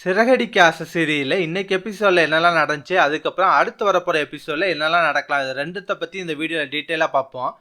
சிறகடிக்க ஆசை சீரியல்ல இன்னைக்கு எபிசோட்ல என்னெல்லாம் நடந்துச்சு, அதுக்கப்புறம் அடுத்து வரப்போற எபிசோட்ல என்னெல்லாம் நடக்கலாம், இது ரெண்டுத்த பத்தி இந்த வீடியோல டீட்டெயிலா பார்ப்போம்.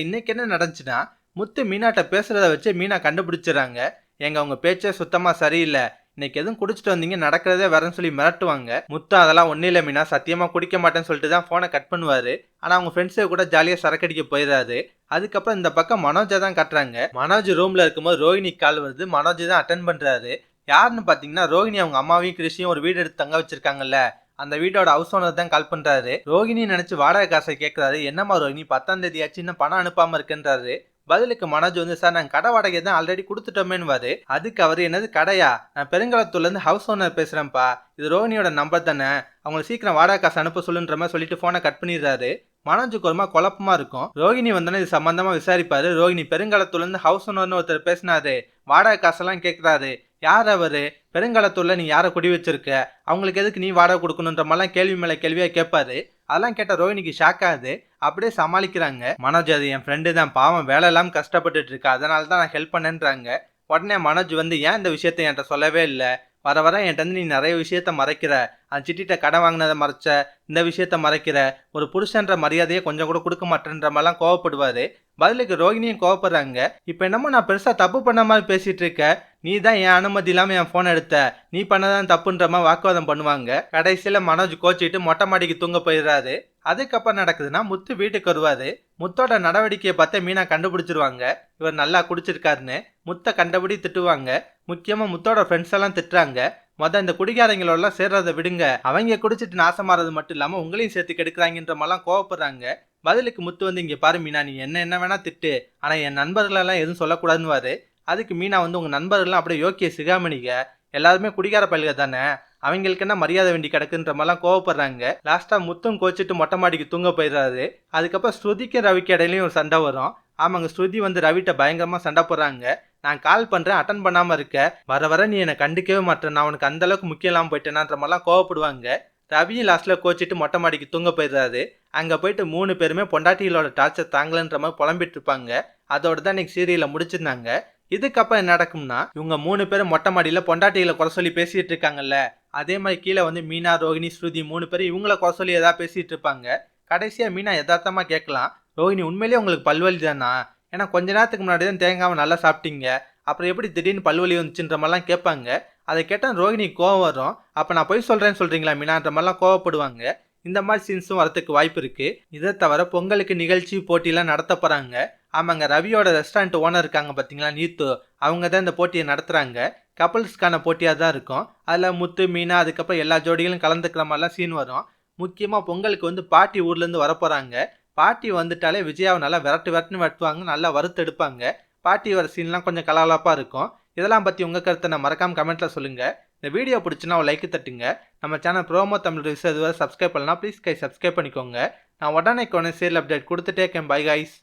இன்னைக்கு என்ன நடந்துச்சுன்னா, முத்து மீனாட்ட பேசுறத வச்சு மீனா கண்டுபிடிச்சிடறாங்க. எங்க உங்க பேச்சே சுத்தமா சரியில்லை, இன்னைக்கு எதுவும் குடிச்சிட்டு வந்தீங்க, நடக்கிறதே வரேன்னு சொல்லி மிரட்டுவாங்க. முத்து அதெல்லாம் ஒன்னும் இல்லை மீனா, சத்தியமா குடிக்க மாட்டேன்னு சொல்லிட்டு தான் போனை கட் பண்ணுவாரு. ஆனா அவங்க ஃப்ரெண்ட்ஸே கூட ஜாலியா சரக்கடிக்க போயிடாரு. அதுக்கப்புறம் இந்த பக்கம் மனோஜை தான் கட்டுறாங்க. மனோஜ் ரூம்ல இருக்கும்போது ரோஹினி கால் வருது. மனோஜ் தான் அட்டன் பண்றாரு. யாருன்னு பாத்தீங்கன்னா ரோஹினி அவங்க அம்மாவையும் கிருஷியும் ஒரு வீடு எடுத்து தங்க வச்சிருக்காங்கல்ல, அந்த வீடோட ஹவுஸ் ஓனர் தான் கால் பண்றாரு. ரோஹினி நினைச்சு வாடகை காசை கேட்கறாரு. என்னம்மா ரோஹினி 10ஆம் தேதி ஆச்சு இன்னும் பணம் அனுப்பாம இருக்குன்றாரு. பதிலுக்கு மனோஜ் வந்து, சார் நாங்க கடை வாடகை தான் ஆல்ரெடி கொடுத்துட்டோமேன்னு. அதுக்கு அவரு, என்னது கடையா, நான் பெருங்கலத்தூர்ல இருந்து ஹவுஸ் ஓனர் பேசுறேன்ப்பா, இது ரோஹினியோட நம்பர் தானே, அவங்களை சீக்கிரம் வாடகை காசு அனுப்ப சொல்லுன்ற மாதிரி சொல்லிட்டு போனை கட் பண்ணிடுறாரு. மனோஜுக்கு ஒரு மாதிரி குழப்பமா இருக்கும். ரோஹினி வந்தோன்னே இது சம்பந்தமா விசாரிப்பாரு. ரோஹினி, பெருங்கலத்தூர்ல இருந்து ஹவுஸ் ஓனர்னு ஒருத்தர் பேசினாரு, வாடகை காசெல்லாம் கேட்கிறாரு, யார் அவரு, பெருங்கலத்தூர்ல நீ யாரை குடி வச்சிருக்க, அவங்களுக்கு எதுக்கு நீ வாடகை கொடுக்கணுன்ற மாதிரிலாம் கேள்வி மேல கேள்வியா கேட்பாரு. அதெல்லாம் கேட்ட ரோஹினிக்கு ஷாக் ஆகுது. அப்படியே சமாளிக்கிறாங்க. மனோஜ், அது என் ஃப்ரெண்டு தான், பாவம் வேலை எல்லாம் கஷ்டப்பட்டுட்டு இருக்கா, அதனால தான் நான் ஹெல்ப் பண்ணேன்றாங்க. உடனே மனோஜ் வந்து, ஏன் இந்த விஷயத்த என்கிட்ட சொல்லவே இல்லை, வர வர என்கிட்ட நீ நிறைய விஷயத்த மறைக்கிற, அந்த சிட்டிட்ட கடன் வாங்கினதை மறைச்ச, இந்த விஷயத்த மறைக்கிற, ஒரு புருஷன்ற மரியாதையை கொஞ்சம் கூட கொடுக்க மாட்டேன்ற மாதிரிலாம் கோவப்படுவாரு. பதிலுக்கு ரோஹினியும் கோவப்படுறாங்க. இப்ப என்னமோ நான் பெருசா தப்பு பண்ண மாதிரி பேசிட்டு இருக்க, நீ தான் என் அனுமதி இல்லாம என் போன் எடுத்த, நீ பண்ணதான் தப்புன்ற மாதிரி வாக்குவாதம் பண்ணுவாங்க. கடைசியில மனோஜ் கோச்சிட்டு மொட்டை மாடிக்கு தூங்க போயிடுறாரு. அதுக்கப்புறம் நடக்குதுன்னா, முத்து வீட்டுக்கு வருவாரு. முத்தோட நடவடிக்கையை பார்த்து மீனா கண்டுபிடிச்சிருவாங்க, இவர் நல்லா குடிச்சிருக்காருன்னு. முத்தை கண்டபடி திட்டுவாங்க. முக்கியமா முத்தோட ஃப்ரெண்ட்ஸ் எல்லாம் திட்டுறாங்க. இந்த குடிகாரங்களோட சேர்றதை விடுங்க, அவங்க குடிச்சிட்டு நாசமாறது மட்டும் இல்லாம உங்களையும் சேர்த்து கெடுக்கிறாங்கன்ற மாதிரிலாம் கோவப்படுறாங்க. பதிலுக்கு முத்து வந்து, இங்க பாரு மீனா, நீ என்ன வேணா திட்டு, ஆனா என் நண்பர்களெல்லாம் எதுவும் சொல்லக்கூடாதுன்னு. அதுக்கு மீனா வந்து, உங்க நண்பர்கள்லாம் அப்படியே யோக்கிய சிகாமணிங்க, எல்லாருமே குடிகார பயில்க தானே, அவங்களுக்கு என்ன மரியாதை வேண்டி கிடக்குன்ற மாதிரிலாம் கோவப்படுறாங்க. லாஸ்டா முத்தும் கோச்சிட்டு மொட்டை மாடிக்கு தூங்க போயிடுறாரு. அதுக்கப்புறம் ஸ்ருதிக்கும் ரவிக்கு இடையிலையும் ஒரு சண்டை வரும். ஆமாங்க, ஸ்ருதி வந்து ரவிட்ட பயங்கரமா சண்டை போடுறாங்க. நான் கால் பண்றேன், அட்டன் பண்ணாம இருக்க, வர வர நீ என்னை கண்டுக்கவே மாட்டேன், நான் உனக்கு அந்த அளவுக்கு முக்கியம் இல்லாம போயிட்டேனான்ற மாதிரிலாம் கோவப்படுவாங்க. ரவியும் லாஸ்ட்ல கோச்சிட்டு மொட்டை மாடிக்கு தூங்க போயிடுறாரு. அங்க போயிட்டு 3 பேருமே பொண்டாட்டிகளோட டார்ச்சர் தாங்கலன்ற மாதிரி புலம்பிட்டு இருப்பாங்க. அதோட தான் இன்னைக்கு சீரியலை முடிச்சிருந்தாங்க. இதுக்கப்புறம் என்ன நடக்கும்னா, இவங்க 3 பேரும் மொட்டை மாடியில பொண்டாட்டிகளை குறை சொல்லி பேசிட்டு இருக்காங்கல்ல, அதே மாதிரி கீழே வந்து மீனா, ரோஹினி, ஸ்ருதி 3 பேரும் இவங்கள குறை சொல்லி ஏதாவது பேசிட்டு இருப்பாங்க. கடைசியா மீனா யதார்த்தமா கேட்கலாம், ரோஹினி உண்மையிலேயே உங்களுக்கு பல்வலி தானா, ஏன்னா கொஞ்ச நேரத்துக்கு முன்னாடி தான் தேங்காவை நல்லா சாப்பிட்டீங்க, அப்புறம் எப்படி திடீர்னு பல்வலி வந்துச்சுன்ற மாதிரிலாம் கேட்பாங்க. அதை கேட்டால் ரோஹினி கோவம் வரும். அப்போ நான் போய் சொல்கிறேன்னு சொல்கிறீங்களா மீனான்ற மாதிரிலாம் கோவப்படுவாங்க. இந்த மாதிரி சீன்ஸும் வரத்துக்கு வாய்ப்பு இருக்குது. இதை தவிர பொங்கலுக்கு நிகழ்ச்சி போட்டியெல்லாம் நடத்த போகிறாங்க. ஆமாங்க, ரவியோட ரெஸ்டாரண்ட் ஓனர் இருக்காங்க பார்த்தீங்களா, நீத்து, அவங்க தான் இந்த போட்டியை நடத்துகிறாங்க. கப்பல்ஸ்க்கான போட்டியாக தான் இருக்கும். அதில் முத்து, மீனா, அதுக்கப்புறம் எல்லா ஜோடிகளும் கலந்துக்கிற மாதிரிலாம் சீன் வரும். முக்கியமாக பொங்கலுக்கு வந்து பாட்டி ஊர்லேருந்து வரப்போகிறாங்க. பாட்டி வந்துட்டாலே விஜயாவை நல்லா விரட்டுன்னு வெட்டுவாங்க, நல்லா வறுத்து எடுப்பாங்க. பாட்டி வர சீன்லாம் கொஞ்சம் கலகலப்பாக இருக்கும். இதெல்லாம் பற்றி உங்கள் கருத்தை நான் மறக்காமல் கமெண்ட்டில் சொல்லுங்கள். இந்த வீடியோ பிடிச்சுன்னா ஒரு லைக் தட்டுங்க. நம்ம சேனல் ப்ரோமோ தமிழ் ரிவ்யூஸ் எதுவாக சப்ஸ்கிரைப் பண்ணலாம், ப்ளீஸ் சப்ஸ்கிரைப் பண்ணிக்கோங்க. நான் உடனே சீரியல் அப்டேட் கொடுத்துட்டே இருக்கேன். Bye guys.